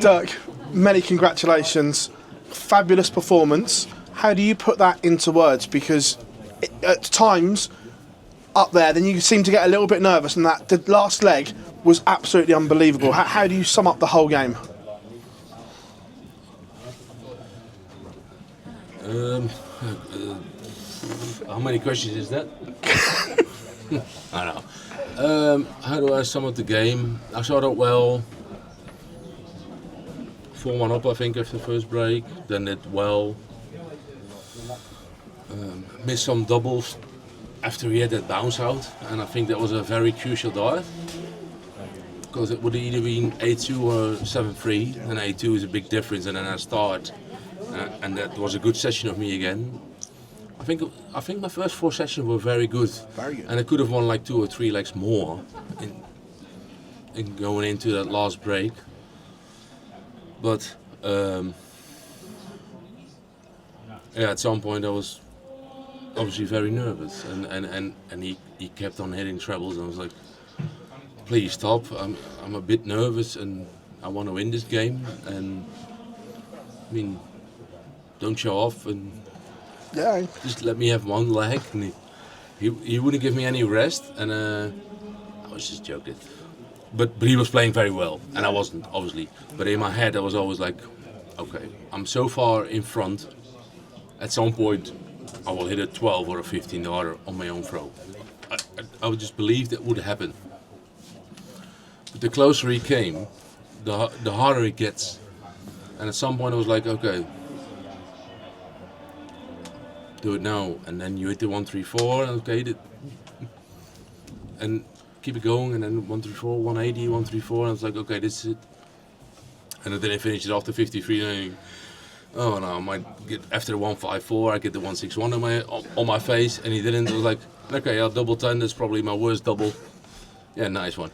Dirk, many congratulations. Fabulous performance. How do you put that into words? Because at times up there, then you seem to get a little bit nervous, and that the last leg was absolutely unbelievable. How do you sum up the whole game? How many questions is that? I don't know. How do I sum up the game? I started out well. 4-1 up, I think, after the first break. Then did well. Missed some doubles after he had that bounce out, and I think that was a very crucial dive. Because it would either been 8-2 or 7-3, and 8-2 is a big difference, and then I start. And that was a good session of me again. I think my first 4 sessions were very good. Very good. And I could have won like 2 or 3 legs more in going into that last break. But at some point I was obviously very nervous, and he kept on hitting trebles, and I was like, please stop. I'm a bit nervous, and I want to win this game. And I mean, don't show off, and just let me have one leg. And he wouldn't give me any rest, and I was just joking. But he was playing very well, and I wasn't, obviously. But in my head I was always like, okay, I'm so far in front, at some point I will hit a 12 or a 15 yarder on my own throw. I would just believe that would happen. But the closer he came, the harder it gets. And at some point I was like, okay, do it now. And then you hit the 1-3-4, and okay, and keep it going, and then 1-3-4, 180, 1-3-4, and I was like, okay, this is it. And then I finished it off the 53, and oh no, I might get after the 1-5-4, I get the 1-6-1 on my face, and he didn't. I was like, okay, I'll double 10. That's probably my worst double. Yeah, nice one.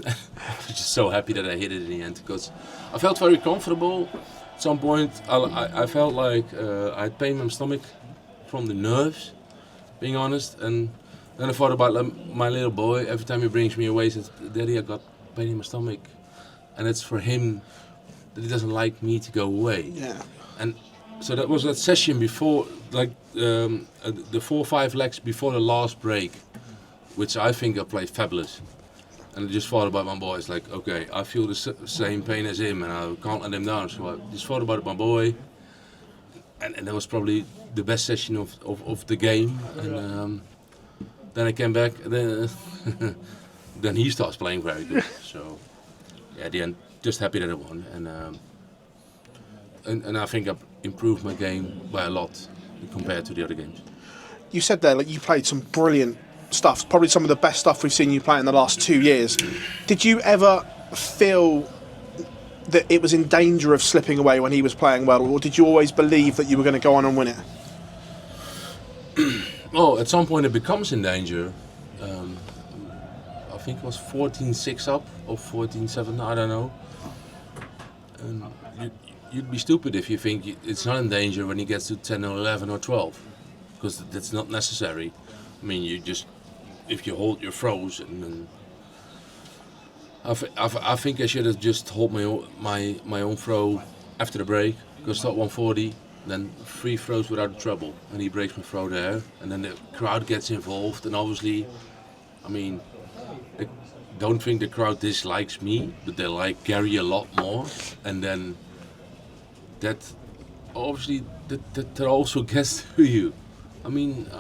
I was just so happy that I hit it in the end, because I felt very comfortable. At some point, I felt like I had pain in my stomach from the nerves, being honest. And then I thought about my little boy. Every time he brings me away, he says, "Daddy, I got pain in my stomach," and it's for him that he doesn't like me to go away. Yeah. And so that was that session before, like the 4 or 5 legs before the last break, which I think I played fabulous. And I just thought about my boy. It's like, okay, I feel the same pain as him, and I can't let him down. So I just thought about my boy, and that was probably the best session of the game. And then I came back, and then he starts playing very good. So yeah, at the end, just happy that I won, and I think I've improved my game by a lot compared to the other games. You said there, like, you played some brilliant stuff, probably some of the best stuff we've seen you play in the last 2 years. Did you ever feel that it was in danger of slipping away when he was playing well, or did you always believe that you were going to go on and win it? Well, at some point it becomes in danger. I think it was 14-6 up or 14-7, I don't know. And you'd be stupid if you think it's not in danger when he gets to 10 or 11 or 12, because that's not necessary. I mean, you just, if you hold your throws, and I think I should have just hold my own throw after the break, because start 140, then 3 throws without trouble, and he breaks my throw there, and then the crowd gets involved, and obviously, I mean, I don't think the crowd dislikes me, but they like Gary a lot more, and then that obviously that also gets to you. I mean,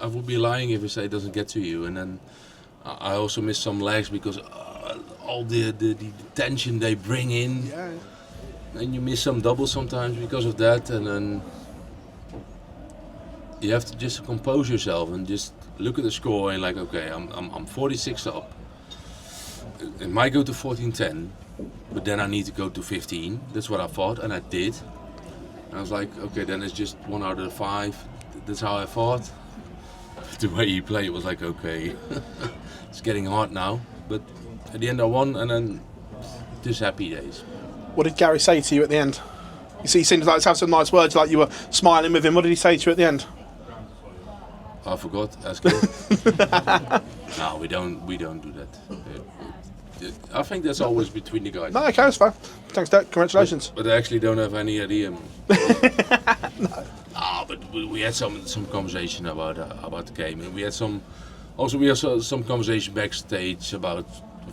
I would be lying if I say it doesn't get to you. And then I also miss some legs because all the tension they bring in. Yeah. And you miss some doubles sometimes because of that. And then you have to just compose yourself and just look at the score and like, okay, I'm 46 up. It might go to 14-10, but then I need to go to 15. That's what I thought, and I did. And I was like, okay, then it's just 1 out of the 5. That's how I thought. The way he played was like, okay, it's getting hard now. But at the end I won, and then just happy days. What did Gary say to you at the end? You see, he seemed like to have some nice words, like you were smiling with him. What did he say to you at the end? I forgot. Ask him. No, we don't do that. I think that's always between the guys. No, okay, that's fine. Thanks, Dirk. Congratulations. But I actually don't have any idea. But we had some conversation about the game, and we had some conversation backstage about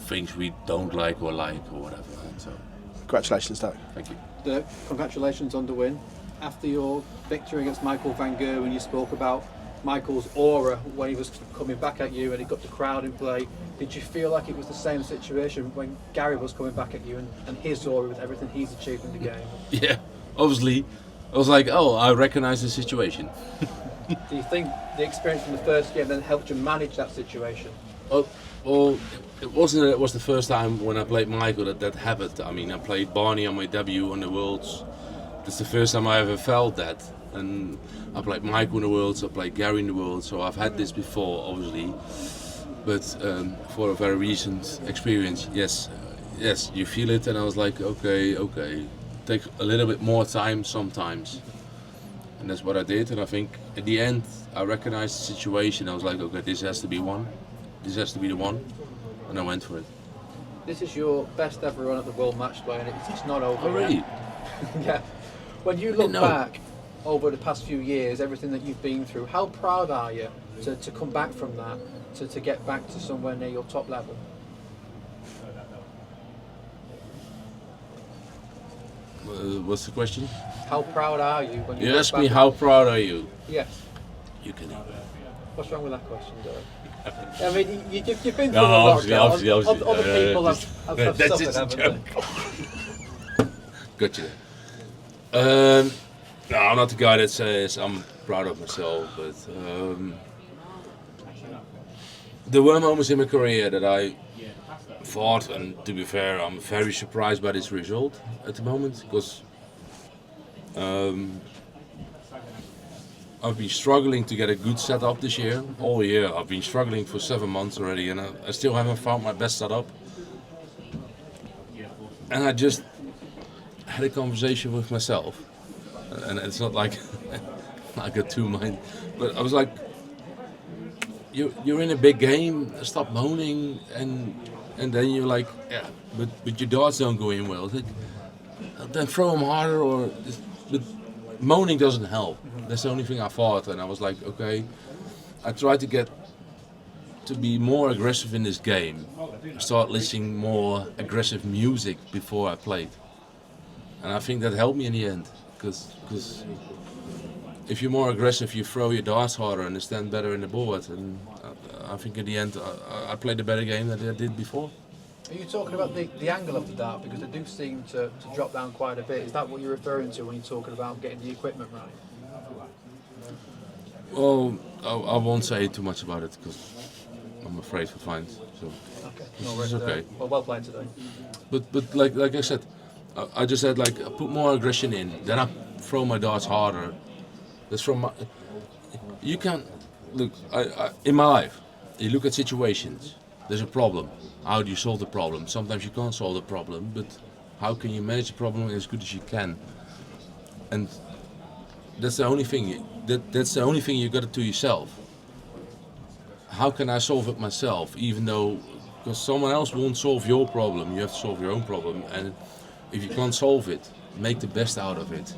things we don't like or whatever. So, Congratulations, Dirk. thank you. Dirk, congratulations on the win. After your victory against Michael van Gerwen, you spoke about Michael's aura when he was coming back at you and he got the crowd in play. Did you feel like it was the same situation when Gary was coming back at you and his aura with everything he's achieved in the game? Yeah, obviously. I was like, oh, I recognize the situation. Do you think the experience from the first game then helped you manage that situation? Well, it was the first time when I played Michael that happened. I mean, I played Barney on my debut on the Worlds. It's the first time I ever felt that. And I played Michael in the Worlds, I played Gary in the Worlds, so I've had this before, obviously. But for a very recent experience, yes, you feel it, and I was like, okay. Take a little bit more time sometimes. And that's what I did, and I think at the end I recognized the situation. I was like, okay, this has to be one. This has to be the one. And I went for it. This is your best ever run at the World Matchplay, and it's not over Already? yet. Yeah. When you look back over the past few years, everything that you've been through, how proud are you to come back from that, to get back to somewhere near your top level? What's the question? How proud are you when you You look asked back me at- how proud are you? Yes. You can. What's wrong with that question, Dirk? I mean, you've been through No, a lot. obviously. Other people have That's suffered, just a haven't joke. Got you there. No, I'm not the guy that says I'm proud of myself, but there were moments in my career that I thought, and to be fair, I'm very surprised by this result at the moment, because I've been struggling to get a good setup this year. All year I've been struggling for 7 months already, and I still haven't found my best setup. And I just had a conversation with myself, and it's not like I got two mind, but I was like, you're in a big game, stop moaning, and then you're like, yeah, but your darts don't go in well. Like, then throw them harder, but moaning doesn't help. That's the only thing I thought, and I was like, okay, I tried to be more aggressive in this game. Start listening more aggressive music before I played, and I think that helped me in the end, because if you're more aggressive, you throw your darts harder and stand better in the board, and I think in the end I played a better game than I did before. Are you talking about the angle of the dart? Because they do seem to drop down quite a bit. Is that what you're referring to when you're talking about getting the equipment right? Well, I won't say too much about it because I'm afraid for fines. So Okay, no worries. it's okay. Well played today. But like I said, I just said, like, I put more aggression in, then I throw my darts harder. That's from my. You can't look. I in my life, you look at situations. There's a problem. How do you solve the problem? Sometimes you can't solve the problem, but how can you manage the problem as good as you can? And that's the only thing. That's the only thing you got to do yourself. How can I solve it myself? Even though, because someone else won't solve your problem, you have to solve your own problem. And if you can't solve it, make the best out of it.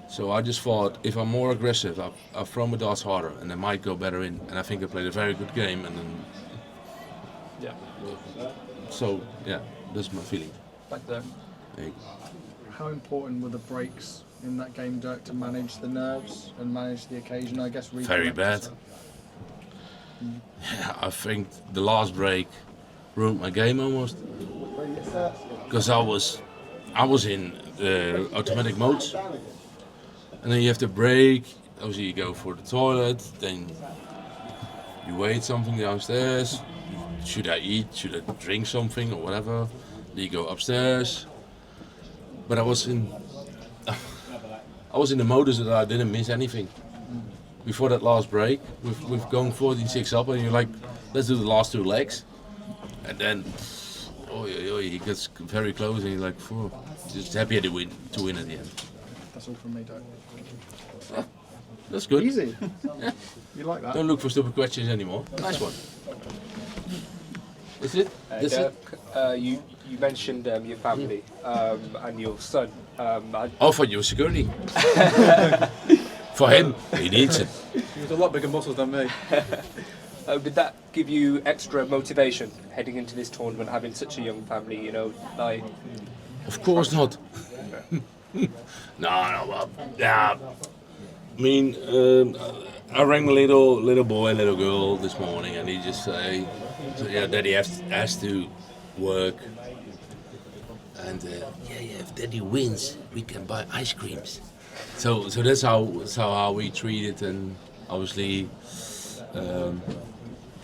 So I just thought, if I'm more aggressive, I'll throw my darts harder, and I might go better in. And I think I played a very good game, and then. Yeah. So yeah, that's my feeling. Back there. Hey. How important were the breaks in that game, Dirk, to manage the nerves and manage the occasion? I guess. Very bad. Yeah, I think the last break ruined my game almost, because I was in automatic modes, and then you have to break. Obviously, you go for the toilet, then you wait something downstairs. Should I eat? Should I drink something or whatever? Then you go upstairs. But I was in the modus that I didn't miss anything. Before that last break, we've gone 14-6 up, and you're like, let's do the last two legs. And then, he gets very close, and you're like, just happy to win at the end. That's all from me, Dirk. Yeah, that's good. Easy. Yeah. You like that? Don't look for stupid questions anymore. Nice one. Is it? This it? Dirk, you mentioned your family and your son. Oh, for your security. For him, he needs it. He was a lot bigger muscles than me. Did that give you extra motivation heading into this tournament, having such a young family? You know, like. Of course not. No, well, yeah. I mean, I rang a little boy, little girl this morning, and he just say, "Yeah, Daddy has to work." And if Daddy wins, we can buy ice creams. So that's how we treat it, and obviously,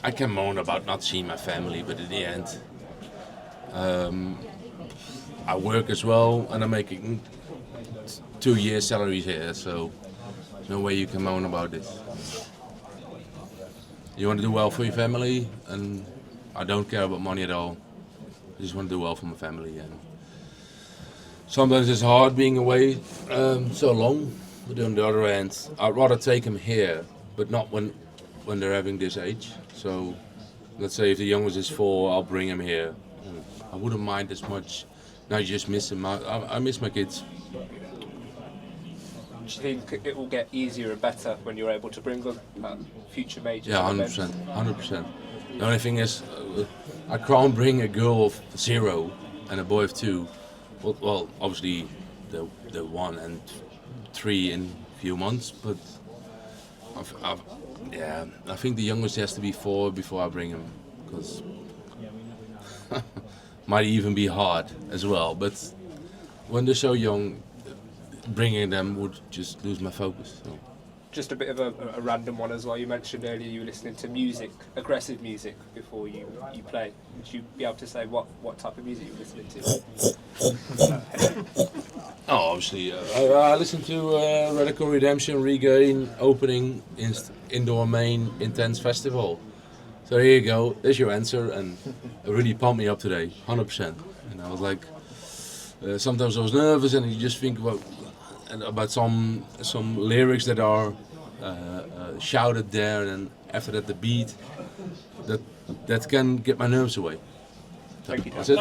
I can moan about not seeing my family, but in the end, I work as well, and I'm making 2 years' salaries here, so there's no way you can moan about this. You want to do well for your family, and I don't care about money at all. I just want to do well for my family, and sometimes it's hard being away so long. But on the other hand, I'd rather take them here, but not when they're having this age. So let's say if the youngest is 4, I'll bring him here. I wouldn't mind as much. Now you just miss him. I miss my kids. Do you think it will get easier and better when you're able to bring them future majors? Yeah, 100%. 100%. The only thing is, I can't bring a girl of 0 and a boy of 2. Well, obviously, the 1 and 3 in a few months, but I think the youngest has to be 4 before I bring him, because might even be hard as well. But when they're so young, bringing them would just lose my focus. So. Just a bit of a random one as well. You mentioned earlier you were listening to music, aggressive music, before you play. Would you be able to say what type of music you're listening to? Oh, obviously, I listen to Radical Redemption, Regain, opening indoor main intense festival. So here you go. There's your answer, and it really pumped me up today, 100%. And I was like, sometimes I was nervous, and you just think about some lyrics that are shouted there, and after that the beat that can get my nerves away. Thank you. That's it.